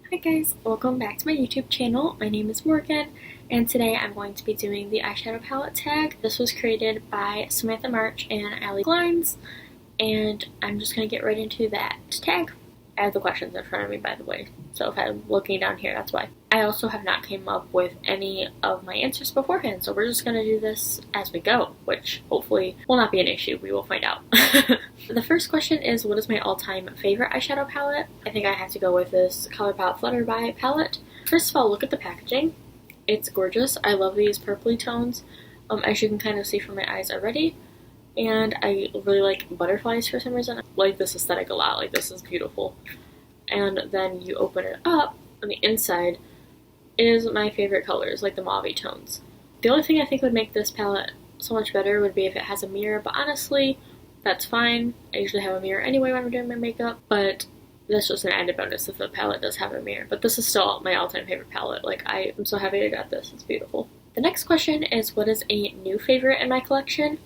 Hi guys, welcome back to my YouTube channel. My name is Morgan, and today I'm going to be doing the eyeshadow palette tag. This was created by Samantha and Allie Glines, and I'm just going to get right into that tag. I have the questions in front of me, by the way, so if I'm looking down here, that's why. I also have not came up with any of my answers beforehand, so we're just going to do this as we go, which hopefully will not be an issue. We will find out. The first question is, what is my all-time favorite eyeshadow palette? I think I have to go with this ColourPop Flutterby palette. First of all, look at the packaging. It's gorgeous. I love these purpley tones, as you can kind of see from my eyes already. And I really like butterflies for some reason. I like this aesthetic a lot. Like, this is beautiful. And then you open it up, on the inside is my favorite colors, like the mauve tones. The only thing I think would make this palette so much better would be if it has a mirror, but honestly, that's fine. I usually have a mirror anyway when I'm doing my makeup, but that's just an added bonus if the palette does have a mirror. But this is still my all-time favorite palette. Like, I'm so happy I got this. It's beautiful. The next question is, what is a new favorite in my collection?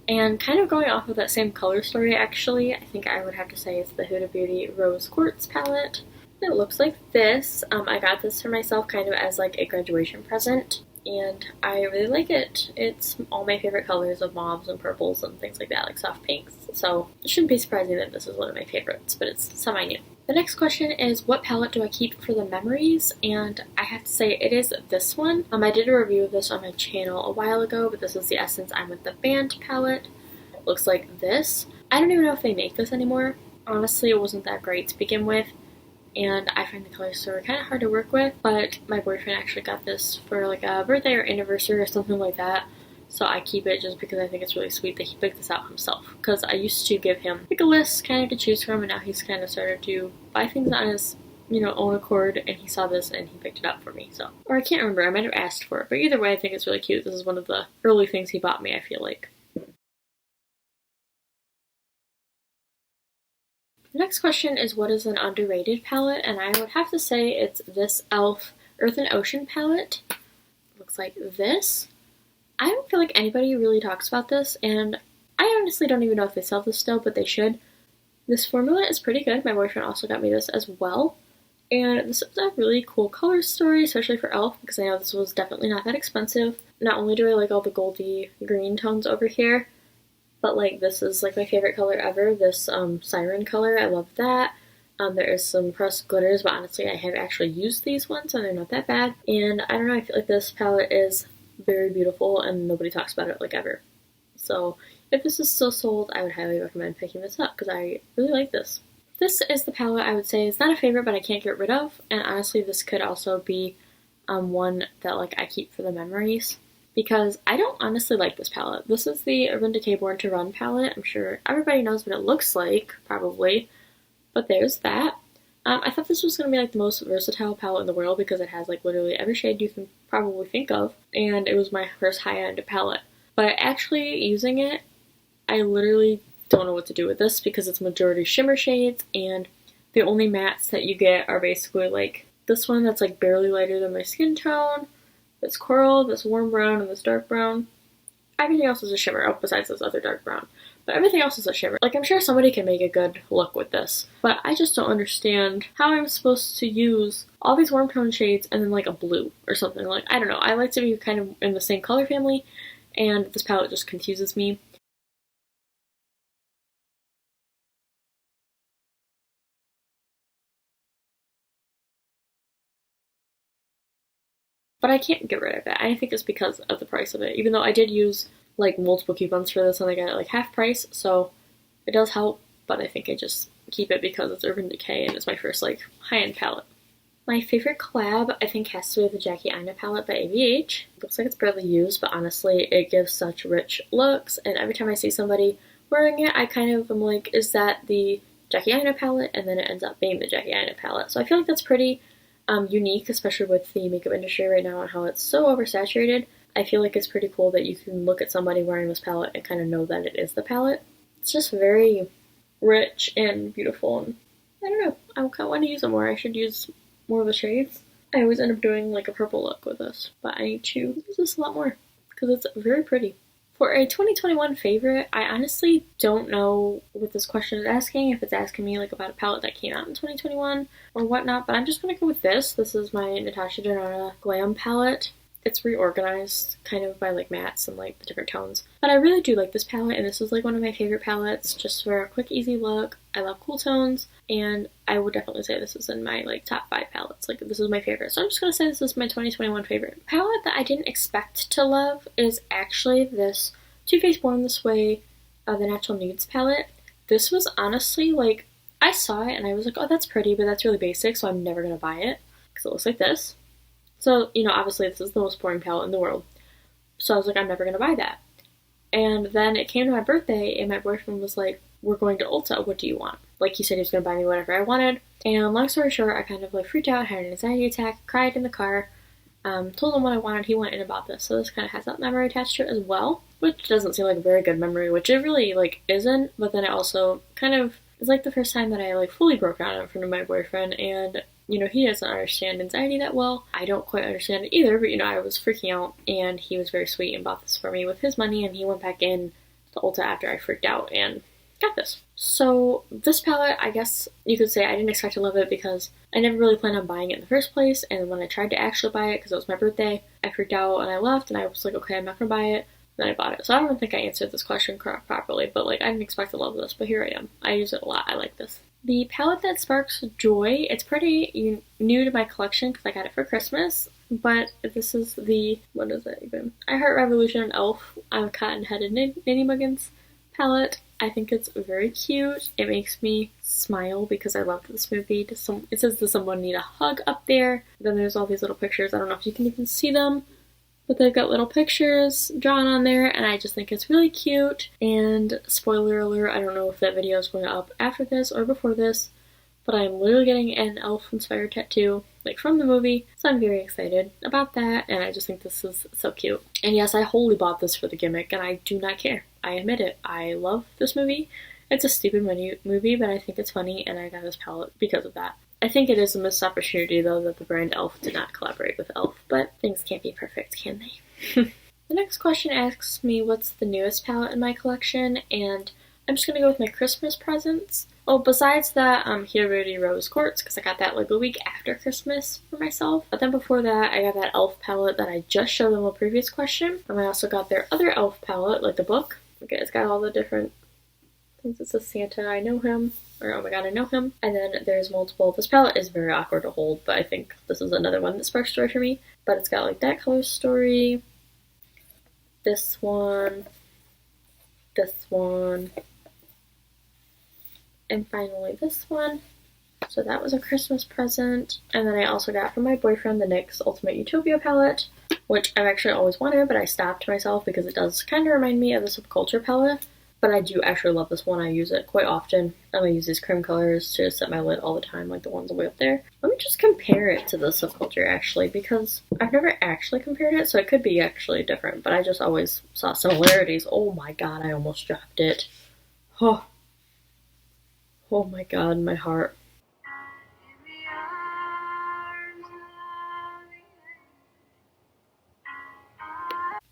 And kind of going off of that same color story, actually, I think I would have to say it's the Huda Beauty Rose Quartz palette. It looks like this. I got this for myself kind of as like a graduation present, and I really like it. It's all my favorite colors of mauves and purples and things like that, like soft pinks. So it shouldn't be surprising that this is one of my favorites, but it's semi-new. The next question is, what palette do I keep for the memories? And I have to say it is this one. I did a review of this on my channel a while ago, but this is the Essence I'm With the Band palette. It looks like this. I don't even know if they make this anymore. Honestly, it wasn't that great to begin with, and I find the color story kind of hard to work with, but my boyfriend actually got this for like a birthday or anniversary or something like that. So I keep it just because I think it's really sweet that he picked this out himself. Because I used to give him like a list kind of to choose from, and now he's kind of started to buy things on his, own accord, and he saw this and he picked it up for me. So, or I can't remember, I might have asked for it, but either way I think it's really cute. This is one of the early things he bought me, I feel like. The next question is, what is an underrated palette? And I would have to say it's this e.l.f. Earth and Ocean palette. It looks like this. I don't feel like anybody really talks about this, and I honestly don't even know if they sell this still, but they should. This formula is pretty good. My boyfriend also got me this as well. And this is a really cool color story, especially for e.l.f. because I know this was definitely not that expensive. Not only do I like all the goldy green tones over here, but like this is like my favorite color ever, this siren color. I love that. There is some pressed glitters, but honestly I have actually used these ones and they're not that bad. And I don't know, I feel like this palette is very beautiful and nobody talks about it like ever. So if this is still sold, I would highly recommend picking this up because I really like this. This is the palette I would say is not a favorite but I can't get rid of, and honestly this could also be one that like I keep for the memories, because I don't honestly like this palette. This is the Urban Decay Born to Run palette. I'm sure everybody knows what it looks like, probably, but there's that. I thought this was going to be like the most versatile palette in the world because it has like literally every shade you can probably think of, and it was my first high-end palette. But actually using it, I literally don't know what to do with this because it's majority shimmer shades, and the only mattes that you get are basically like this one that's like barely lighter than my skin tone, this coral, this warm brown, and this dark brown. Everything else is a shimmer, oh, besides this other dark brown. But everything else is a shimmer. Like, I'm sure somebody can make a good look with this, but I just don't understand how I'm supposed to use all these warm tone shades and then like a blue or something. Like, I don't know. I like to be kind of in the same color family, and this palette just confuses me. But I can't get rid of it. I think it's because of the price of it, even though I did use like multiple coupons for this and I got it like half price, so it does help, but I think I just keep it because it's Urban Decay and it's my first like high-end palette. My favorite collab I think has to be the Jackie Aina palette by ABH. It looks like it's barely used, but honestly it gives such rich looks, and every time I see somebody wearing it I kind of am like, is that the Jackie Aina palette? And then it ends up being the Jackie Aina palette. So I feel like that's pretty unique, especially with the makeup industry right now and how it's so oversaturated. I feel like it's pretty cool that you can look at somebody wearing this palette and kind of know that it is the palette. It's just very rich and beautiful, and I don't know, I kind of want to use it more. I should use more of the shades. I always end up doing like a purple look with this, but I need to use this a lot more because it's very pretty. For a 2021 favorite, I honestly don't know what this question is asking, if it's asking me like about a palette that came out in 2021 or whatnot, but I'm just gonna go with this. This is my Natasha Denona Glam palette. It's reorganized kind of by like mattes and like the different tones. But I really do like this palette, and this is like one of my favorite palettes just for a quick, easy look. I love cool tones, and I would definitely say this is in my like top 5 palettes. Like this is my favorite. So I'm just gonna say this is my 2021 favorite. Palette that I didn't expect to love is actually this Too Faced Born This Way, the Natural Nudes palette. This was honestly like, I saw it and I was like, oh, that's pretty, but that's really basic, so I'm never gonna buy it because it looks like this. So, you know, obviously this is the most boring palette in the world. So I was like, I'm never gonna buy that. And then it came to my birthday and my boyfriend was like, we're going to Ulta, what do you want? Like he said he was gonna buy me whatever I wanted. And long story short, I kind of like freaked out, had an anxiety attack, cried in the car, told him what I wanted, he went in and bought this. So this kind of has that memory attached to it as well, which doesn't seem like a very good memory, which it really like isn't, but then it also kind of is like the first time that I like fully broke down in front of my boyfriend, and you know, he doesn't understand anxiety that well. I don't quite understand it either, but you know, I was freaking out and he was very sweet and bought this for me with his money, and he went back in to Ulta after I freaked out and got this. So this palette, I guess you could say I didn't expect to love it because I never really planned on buying it in the first place, and when I tried to actually buy it because it was my birthday, I freaked out and I left and I was like, okay, I'm not gonna buy it. Then I bought it. So I don't think I answered this question properly, but like I didn't expect to love this, but here I am. I use it a lot. I like this. The palette that sparks joy, it's pretty new to my collection because I got it for Christmas, but this is the, what is it even? I Heart Revolution and Elf Cotton Headed Knitting Muggins palette. I think it's very cute. It makes me smile because I love this movie. It says, does someone need a hug up there? Then there's all these little pictures. I don't know if you can even see them, but they've got little pictures drawn on there, and I just think it's really cute. And spoiler alert, I don't know if that video is going up after this or before this, but I'm literally getting an elf-inspired tattoo, like from the movie, so I'm very excited about that, and I just think this is so cute. And yes, I wholly bought this for the gimmick, and I do not care. I admit it. I love this movie. It's a stupid movie, but I think it's funny, and I got this palette because of that. I think it is a missed opportunity, though, that the brand e.l.f. did not collaborate with e.l.f., but things can't be perfect, can they? The next question asks me what's the newest palette in my collection, and I'm just going to go with my Christmas presents. Oh, besides that, Hero Rose Quartz, because I got that like a week after Christmas for myself. But then before that, I got that e.l.f. palette that I just showed in the previous question. And I also got their other e.l.f. palette, like the book. Okay, it's got all the different things. It says Santa, I know him, or oh my god, I know him. And then there's multiple. This palette is very awkward to hold, but I think this is another one that sparks joy for me. But it's got like that color story, this one, and finally this one. So that was a Christmas present. And then I also got from my boyfriend the NYX Ultimate Utopia palette, which I've actually always wanted, but I stopped myself because it does kind of remind me of the Subculture palette. But I do actually love this one. I use it quite often. I'm going to use these cream colors to set my lid all the time, like the ones way up there. Let me just compare it to the Subculture, actually, because I've never actually compared it, so it could be actually different, but I just always saw similarities. Oh my god, I almost dropped it. Oh my god, my heart.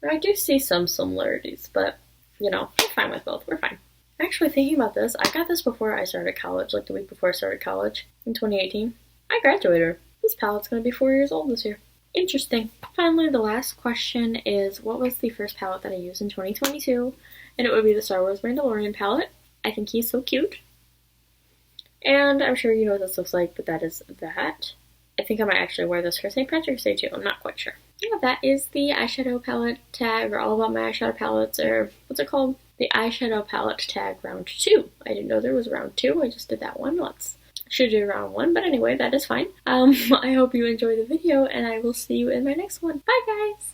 I do see some similarities, but, you know, we're fine with both. We're fine. Actually, thinking about this, I got this before I started college, like the week before I started college in 2018. I graduated. This palette's going to be 4 years old this year. Interesting. Finally, the last question is, what was the first palette that I used in 2022? And it would be the Star Wars Mandalorian palette. I think he's so cute. And I'm sure you know what this looks like, but that is that. I think I might actually wear this for St. Patrick's Day too. I'm not quite sure. Yeah, that is the eyeshadow palette tag, or all about my eyeshadow palettes, or what's it called? The eyeshadow palette tag round 2. I didn't know there was round 2. I just did that one. Should do round 1, but anyway, that is fine. I hope you enjoyed the video, and I will see you in my next one. Bye, guys!